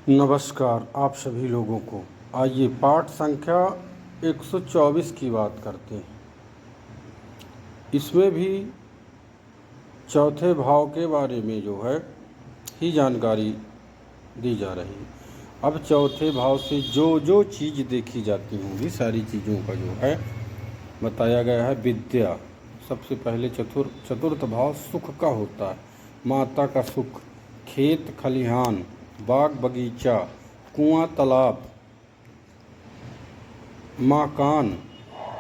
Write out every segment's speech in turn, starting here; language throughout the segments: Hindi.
नमस्कार आप सभी लोगों को। आइए पाठ संख्या 124 की बात करते हैं। इसमें भी चौथे भाव के बारे में जो है ही जानकारी दी जा रही है। अब चौथे भाव से जो जो चीज़ देखी जाती होंगी सारी चीज़ों का जो है बताया गया है। विद्या सबसे पहले चतुर्थ भाव सुख का होता है। माता का सुख, खेत खलिहान, बाग बगीचा, कुआं तालाब, मकान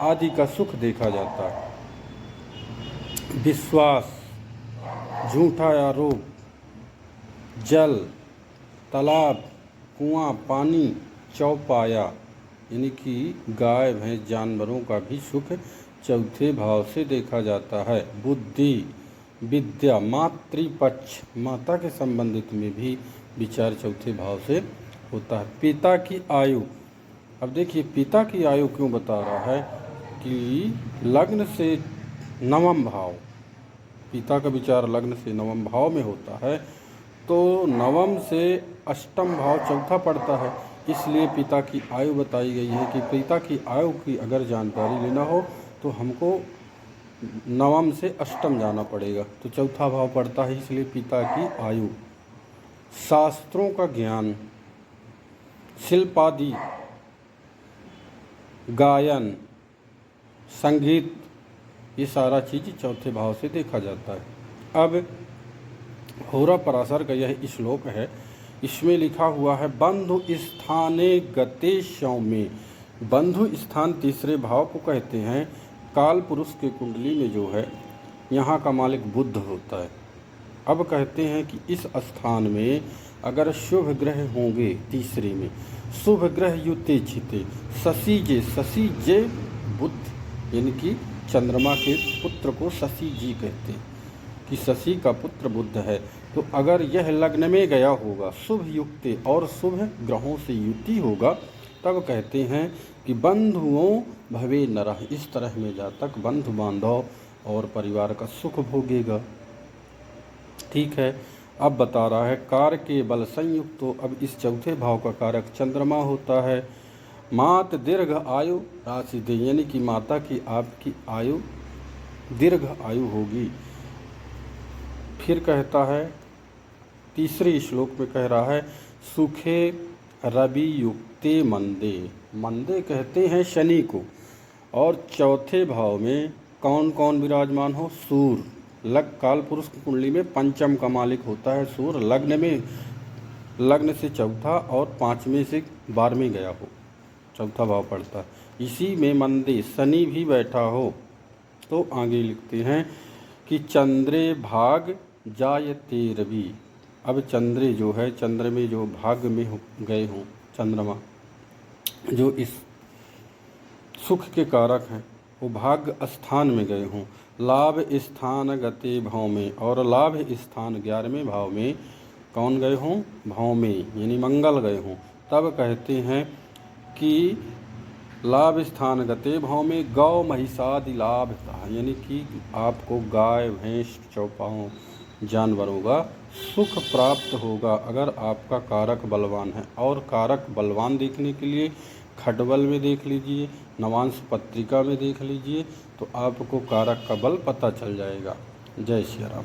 आदि का सुख देखा जाता है। विश्वास, झूठा आरोप, जल, तालाब, कुआं, पानी, चौपाया यानी कि गाय भैंस जानवरों का भी सुख चौथे भाव से देखा जाता है। बुद्धि, विद्या, मातृपक्ष माता के संबंधित में भी विचार चौथे भाव से होता है। पिता की आयु, अब देखिए पिता की आयु क्यों बता रहा है कि लग्न से नवम भाव, पिता का विचार लग्न से नवम भाव में होता है तो नवम से अष्टम भाव चौथा पड़ता है। इसलिए पिता की आयु बताई गई है कि पिता की आयु की अगर जानकारी लेना हो तो हमको नवम से अष्टम जाना पड़ेगा, तो चौथा भाव पड़ता है, इसलिए पिता की आयु। शास्त्रों का ज्ञान, शिल्पादि, गायन, संगीत, ये सारा चीज़ चौथे भाव से देखा जाता है। अब होरा पराशर का यह श्लोक है, इसमें लिखा हुआ है बंधु स्थाने गते सौम्ये। बंधु स्थान तीसरे भाव को कहते हैं। काल पुरुष के कुंडली में जो है यहाँ का मालिक बुध होता है। अब कहते हैं कि इस स्थान में अगर शुभ ग्रह होंगे, तीसरे में शुभ ग्रह युते छिते शशि जे बुध यानी कि चंद्रमा के पुत्र को शशि जी कहते हैं कि शशि का पुत्र बुध है। तो अगर यह लग्न में गया होगा, शुभ युक्ते और शुभ ग्रहों से युति होगा, तब कहते हैं कि बंधुओं भवे नरः, इस तरह में जातक बंधु बांधव और परिवार का सुख भोगेगा। ठीक है, अब बता रहा है कार के बल संयुक्त। तो अब इस चौथे भाव का कारक चंद्रमा होता है। मात दीर्घ आयु राशि दे, यानी कि माता की आपकी आयु दीर्घ आयु होगी। फिर कहता है तीसरे श्लोक में कह रहा है सुखे रवि युक्ते मंदे, मंदे कहते हैं शनि को। और चौथे भाव में कौन कौन विराजमान हो? सूर्य। काल पुरुष की कुंडली में पंचम का मालिक होता है सूर्य, लग्न से चौथा और पांचवें से 12वें गया हो, चौथा भाव पड़ता है। इसी में मंदे शनि भी बैठा हो। तो आगे लिखते हैं कि चंद्रे भाग जायते रवि। अब चंद्रे जो है, चंद्र में जो भाग में गए हों, चंद्रमा जो इस सुख के कारक हैं वो भाग्य स्थान में गए हों। लाभ स्थान गते भाव में, और लाभ स्थान 11वें भाव में कौन गए हों? भाव में यानी मंगल गए हों, तब कहते हैं कि लाभ स्थान गते भाव में गौ महिषादि लाभ था, यानी कि आपको गाय भैंस चौपाओं जानवरों का सुख प्राप्त होगा अगर आपका कारक बलवान है। और कारक बलवान देखने के लिए खटबल में देख लीजिए, नवांश पत्रिका में देख लीजिए, तो आपको कारक का बल पता चल जाएगा। जय श्री राम।